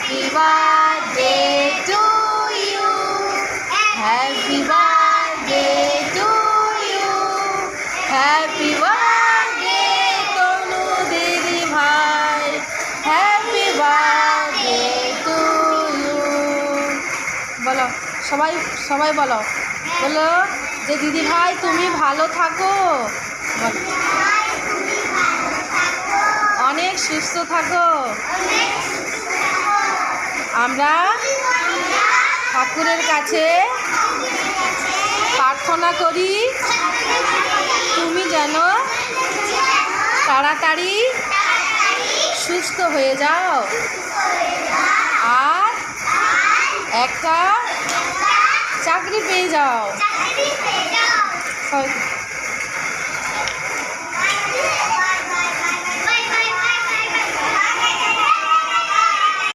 Happy birthday to you. Happy birthday to you. Happy birthday তনু দিদি ভাই. Happy birthday to you. বলো সবাই সবাই বলো বলো যে দিদি ভাই তুমি ভালো থাকো, অনেক সুস্থ থাকো। আমরা ঠাকুরের কাছে প্রার্থনা করি তুমি যেন তাড়াতাড়ি সুস্থ হয়ে যাও আর একটা চাকরি পেয়ে যাও।